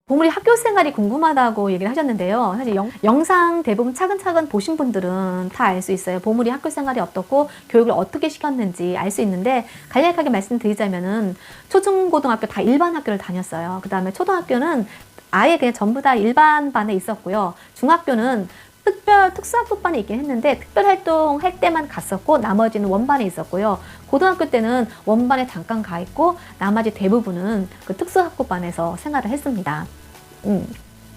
보물이 학교 생활이 궁금하다고 얘기를 하셨는데요. 사실 영상 대부분 차근차근 보신 분들은 다 알 수 있어요. 보물이 학교 생활이 어떻고 교육을 어떻게 시켰는지 알 수 있는데, 간략하게 말씀드리자면은 초중고등학교 다 일반 학교를 다녔어요. 그 다음에 초등학교는 아예 그냥 전부 다 일반 반에 있었고요. 중학교는 특수학급반에 있긴 했는데 특별활동 할 때만 갔었고 나머지는 원반에 있었고요. 고등학교 때는 원반에 잠깐 가 있고 나머지 대부분은 그 특수학급반에서 생활을 했습니다.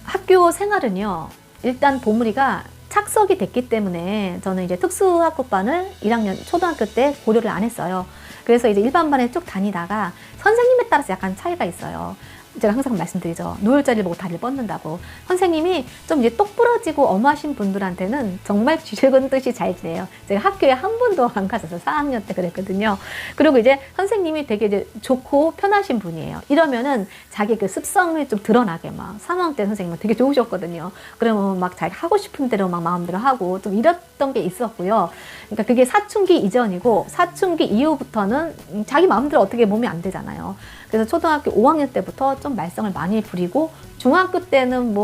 학교 생활은요, 일단 보물이가 착석이 됐기 때문에 저는 이제 특수학급반을 1학년 초등학교 때 고려를 안 했어요. 그래서 이제 일반반에 쭉 다니다가 선생님에 따라서 약간 차이가 있어요. 제가 항상 말씀드리죠. 노을자리를 보고 다리를 뻗는다고. 선생님이 좀 이제 똑부러지고 엄하신 분들한테는 정말 쥐죽은 듯이 잘 지내요. 제가 학교에 한 번도 안 갔어서 4학년 때 그랬거든요. 그리고 이제 선생님이 되게 이제 좋고 편하신 분이에요. 이러면은 자기 그 습성을 좀 드러나게 막 3학년 때 선생님은 되게 좋으셨거든요. 그러면 막 자기 하고 싶은 대로 막 마음대로 하고 좀 이랬던 게 있었고요. 그러니까 그게 사춘기 이전이고 사춘기 이후부터는 자기 마음대로 어떻게 몸이 안 되잖아요. 그래서 초등학교 5학년 때부터 좀 말썽을 많이 부리고, 중학교 때는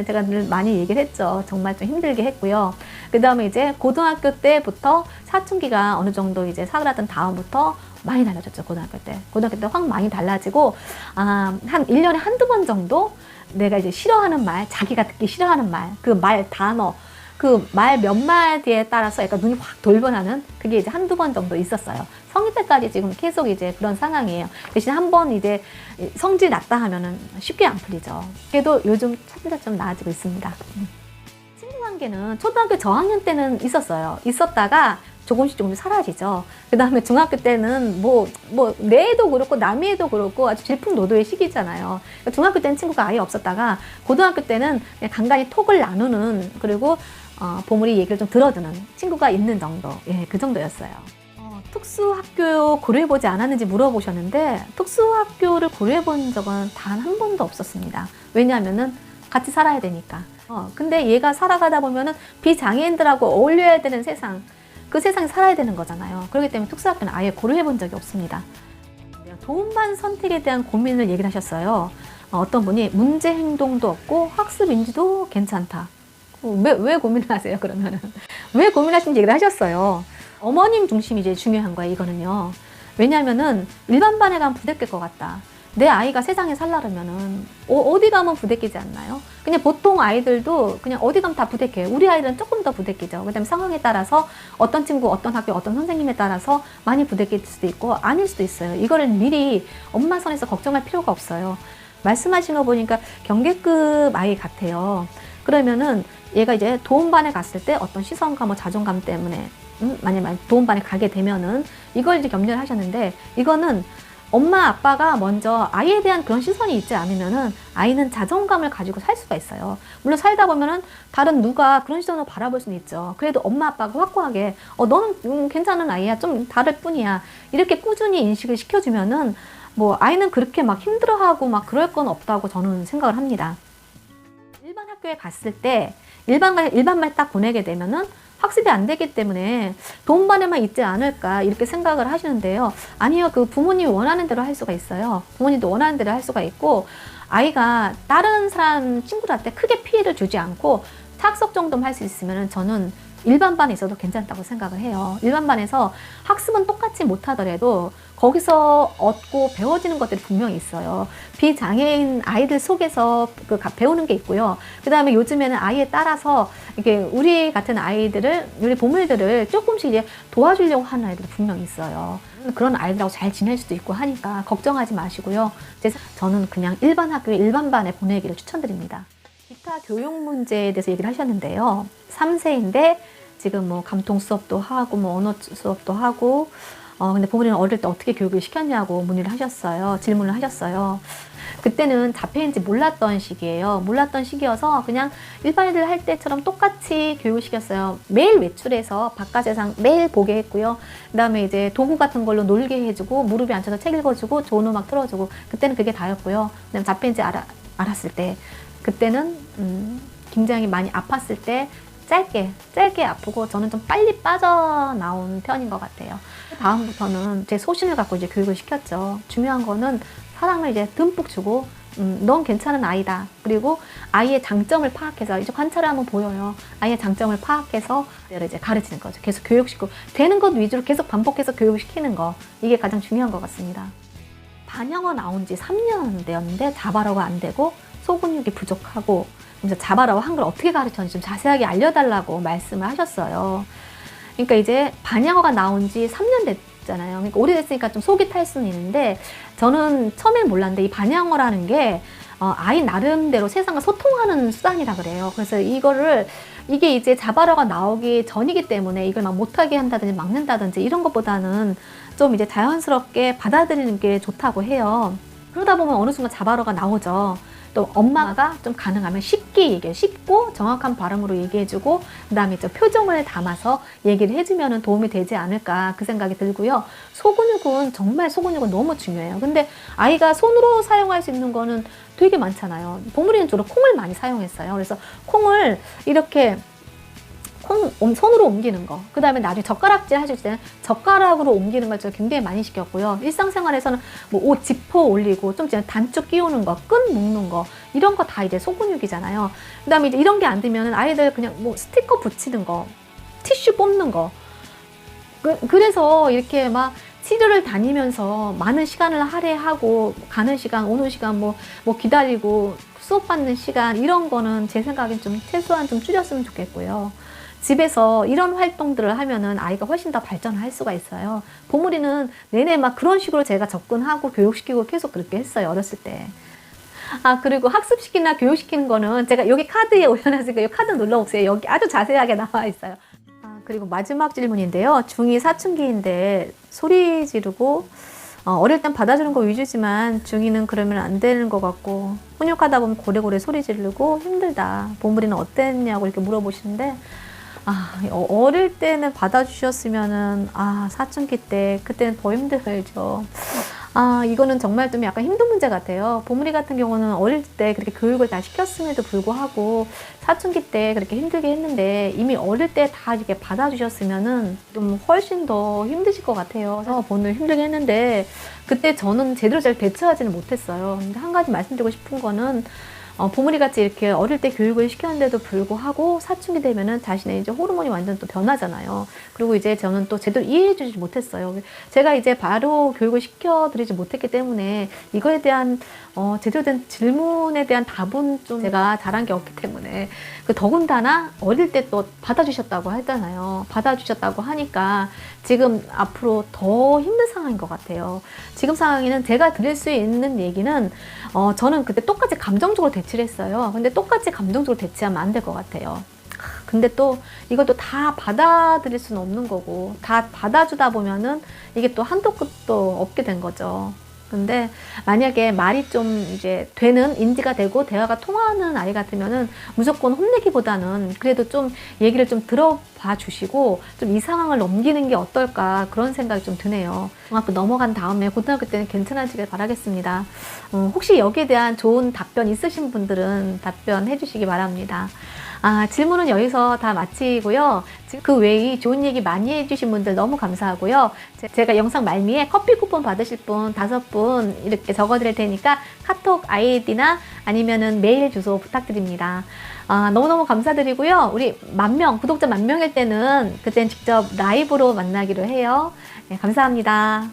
제가 늘 많이 얘기를 했죠. 정말 좀 힘들게 했고요. 그 다음에 이제 고등학교 때부터 사춘기가 어느 정도 이제 사그라든 다음부터 많이 달라졌죠. 고등학교 때 확 많이 달라지고, 한 1년에 한두 번 정도 내가 이제 싫어하는 말, 자기가 듣기 싫어하는 말, 그 말 단어, 그 말 몇 마디에 따라서 약간 눈이 확 돌변하는, 그게 이제 한두 번 정도 있었어요. 성인 때까지 지금 계속 이제 그런 상황이에요. 대신 한번 이제 성질 났다 하면은 쉽게 안 풀리죠. 그래도 요즘 차츰차츰 나아지고 있습니다. 친구 관계는 초등학교 저학년 때는 있었어요. 있었다가 조금씩 사라지죠. 그 다음에 중학교 때는 내 애도 그렇고 남의 애도 그렇고 아주 질풍노도의 시기잖아요. 그러니까 중학교 때는 친구가 아예 없었다가 고등학교 때는 그냥 간간히 톡을 나누는, 그리고 보물이 얘기를 좀 들어주는 친구가 있는 정도, 그 정도였어요. 특수학교 고려해보지 않았는지 물어보셨는데, 특수학교를 고려해본 적은 단 한 번도 없었습니다. 왜냐하면은 같이 살아야 되니까. 근데 얘가 살아가다 보면은 비장애인들하고 어울려야 되는 세상, 그 세상에 살아야 되는 거잖아요. 그렇기 때문에 특수학교는 아예 고려해본 적이 없습니다. 도움반 선택에 대한 고민을 얘기를 하셨어요. 어떤 분이 문제 행동도 없고 학습 인지도 괜찮다. 왜 고민을 하세요, 그러면은? 왜 고민하시는지 얘기를 하셨어요. 어머님 중심이 이제 중요한 거예요, 이거는요. 왜냐면은 일반반에 가면 부대낄 것 같다. 내 아이가 세상에 살려면은 어디 가면 부대끼지 않나요? 그냥 보통 아이들도 그냥 어디 가면 다 부대껴요. 우리 아이들은 조금 더 부대끼죠. 그다음에 상황에 따라서 어떤 친구, 어떤 학교, 어떤 선생님에 따라서 많이 부대낄 수도 있고 아닐 수도 있어요. 이거를 미리 엄마 선에서 걱정할 필요가 없어요. 말씀하신 거 보니까 경계급 아이 같아요. 그러면은 얘가 이제 도움반에 갔을 때 어떤 시선감, 자존감 때문에 만약에 도움반에 가게 되면은 이걸 이제 염려를 하셨는데, 이거는 엄마 아빠가 먼저 아이에 대한 그런 시선이 있지 않으면은 아이는 자존감을 가지고 살 수가 있어요. 물론 살다 보면은 다른 누가 그런 시선으로 바라볼 수는 있죠. 그래도 엄마 아빠가 확고하게 너는 괜찮은 아이야, 좀 다를 뿐이야, 이렇게 꾸준히 인식을 시켜주면은 아이는 그렇게 막 힘들어하고 막 그럴 건 없다고 저는 생각을 합니다. 일반 학교에 갔을 때 일반만 딱 보내게 되면은 학습이 안 되기 때문에 도움반에만 있지 않을까 이렇게 생각을 하시는데요. 아니요, 그 부모님이 원하는 대로 할 수가 있어요. 부모님도 원하는 대로 할 수가 있고, 아이가 다른 사람 친구들한테 크게 피해를 주지 않고 착석 정도만 할 수 있으면 저는 일반반에 있어도 괜찮다고 생각을 해요. 일반반에서 학습은 똑같이 못하더라도 거기서 얻고 배워지는 것들이 분명히 있어요. 비장애인 아이들 속에서 배우는 게 있고요. 그 다음에 요즘에는 아이에 따라서 이게 우리 같은 아이들을, 우리 보물들을 조금씩 이제 도와주려고 하는 아이들이 분명히 있어요. 그런 아이들하고 잘 지낼 수도 있고 하니까 걱정하지 마시고요. 저는 그냥 일반 학교에 일반반에 보내기를 추천드립니다. 기타 교육 문제에 대해서 얘기를 하셨는데요. 3세인데 지금 감통 수업도 하고 언어 수업도 하고, 근데 부모님은 어릴 때 어떻게 교육을 시켰냐고 문의를 하셨어요. 질문을 하셨어요. 그때는 잡혀있는지 몰랐던 시기예요. 몰랐던 시기여서 그냥 일반인들 할 때처럼 똑같이 교육을 시켰어요. 매일 외출해서 바깥 세상 매일 보게 했고요. 그 다음에 이제 도구 같은 걸로 놀게 해주고, 무릎에 앉혀서 책 읽어주고, 좋은 음악 틀어주고, 그때는 그게 다였고요. 그다음에 잡혀있는지 알았을 때, 그때는 굉장히 많이 아팠을 때 짧게 아프고, 저는 좀 빨리 빠져나온 편인 것 같아요. 다음부터는 제 소신을 갖고 이제 교육을 시켰죠. 중요한 거는 사랑을 이제 듬뿍 주고 넌 괜찮은 아이다. 그리고 아이의 장점을 파악해서 이제 관찰을 한번 보여요. 아이의 장점을 파악해서 이제 가르치는 거죠. 계속 교육시키고 되는 것 위주로 계속 반복해서 교육시키는 거. 이게 가장 중요한 것 같습니다. 반영어 나온 지 3년 되었는데 자바라가 안 되고 소근육이 부족하고 그래서 자바라와 한글 어떻게 가르쳤는지 좀 자세하게 알려달라고 말씀을 하셨어요. 그러니까 이제 반영어가 나온 지 3년 됐잖아요. 그러니까 오래됐으니까 좀 속이 탈 수는 있는데 저는 처음엔 몰랐는데 이 반영어라는 게 아이 나름대로 세상과 소통하는 수단이라 그래요. 그래서 이게 이제 자바라가 나오기 전이기 때문에 이걸 막 못하게 한다든지 막는다든지 이런 것보다는 좀 이제 자연스럽게 받아들이는 게 좋다고 해요. 그러다 보면 어느 순간 자바라가 나오죠. 또 엄마가 좀 가능하면 쉽게 얘기해, 쉽고 정확한 발음으로 얘기해주고 그 다음에 좀 표정을 담아서 얘기를 해주면 도움이 되지 않을까 그 생각이 들고요. 정말 소근육은 너무 중요해요. 근데 아이가 손으로 사용할 수 있는 거는 되게 많잖아요. 보물이는 주로 콩을 많이 사용했어요. 그래서 콩을 이렇게 손으로 옮기는 거, 그 다음에 나중에 젓가락질 하실 때는 젓가락으로 옮기는 걸 제가 굉장히 많이 시켰고요. 일상생활에서는 뭐 옷 지퍼 올리고 좀 단축 끼우는 거, 끈 묶는 거 이런 거 다 이제 소근육이잖아요. 그 다음에 이제 이런 게 안 되면 아이들 그냥 뭐 스티커 붙이는 거, 티슈 뽑는 거. 그래서 이렇게 막 치료를 다니면서 많은 시간을 할애하고 가는 시간, 오는 시간 뭐 기다리고 수업 받는 시간 이런 거는 제 생각엔 좀 최소한 좀 줄였으면 좋겠고요. 집에서 이런 활동들을 하면은 아이가 훨씬 더 발전할 수가 있어요. 보물이는 내내 막 그런 식으로 제가 접근하고 교육시키고 계속 그렇게 했어요. 어렸을 때. 그리고 학습시키나 교육시키는 거는 제가 여기 카드에 올려놨으니까 이 카드 눌러보세요. 여기 아주 자세하게 나와 있어요. 그리고 마지막 질문인데요. 중2 사춘기인데 소리 지르고 어릴 땐 받아주는 거 위주지만 중2는 그러면 안 되는 것 같고 훈육하다 보면 고래고래 소리 지르고 힘들다. 보물이는 어땠냐고 이렇게 물어보시는데 어릴 때는 받아주셨으면은 사춘기 때 그때는 더 힘들죠. 이거는 정말 좀 약간 힘든 문제 같아요. 보물이 같은 경우는 어릴 때 그렇게 교육을 다 시켰음에도 불구하고 사춘기 때 그렇게 힘들게 했는데 이미 어릴 때 다 이렇게 받아주셨으면은 좀 훨씬 더 힘드실 것 같아요. 그래서 오늘 힘들게 했는데 그때 저는 제대로 잘 대처하지는 못했어요. 근데 한 가지 말씀드리고 싶은 거는 보물이 같이 이렇게 어릴 때 교육을 시켰는데도 불구하고 사춘기 되면은 자신의 이제 호르몬이 완전 또 변하잖아요. 그리고 이제 저는 또 제대로 이해해주지 못했어요. 제가 이제 바로 교육을 시켜드리지 못했기 때문에 이거에 대한 제대로 된 질문에 대한 답은 좀 제가 잘한 게 없기 때문에 더군다나 어릴 때 또 받아주셨다고 했잖아요. 받아주셨다고 하니까 지금 앞으로 더 힘든 상황인 것 같아요. 지금 상황에는 제가 드릴 수 있는 얘기는 저는 그때 똑같이 감정적으로 대치를 했어요. 근데 똑같이 감정적으로 대치하면 안 될 것 같아요. 근데 또 이것도 다 받아들일 수는 없는 거고 다 받아주다 보면은 이게 또 한도 끝도 없게 된 거죠. 근데 만약에 말이 좀 이제 되는 인지가 되고 대화가 통하는 아이 같으면은 무조건 혼내기보다는 그래도 좀 얘기를 좀 들어봐 주시고 좀 이 상황을 넘기는 게 어떨까 그런 생각이 좀 드네요. 중학교 넘어간 다음에 고등학교 때는 괜찮아지길 바라겠습니다. 혹시 여기에 대한 좋은 답변 있으신 분들은 답변해 주시기 바랍니다. 질문은 여기서 다 마치고요. 그 외에 좋은 얘기 많이 해주신 분들 너무 감사하고요. 제가 영상 말미에 커피 쿠폰 받으실 분 5분 이렇게 적어드릴 테니까 카톡 아이디나 아니면은 메일 주소 부탁드립니다. 너무너무 감사드리고요. 우리 구독자 10,000명일 때는 그때는 직접 라이브로 만나기로 해요. 네, 감사합니다.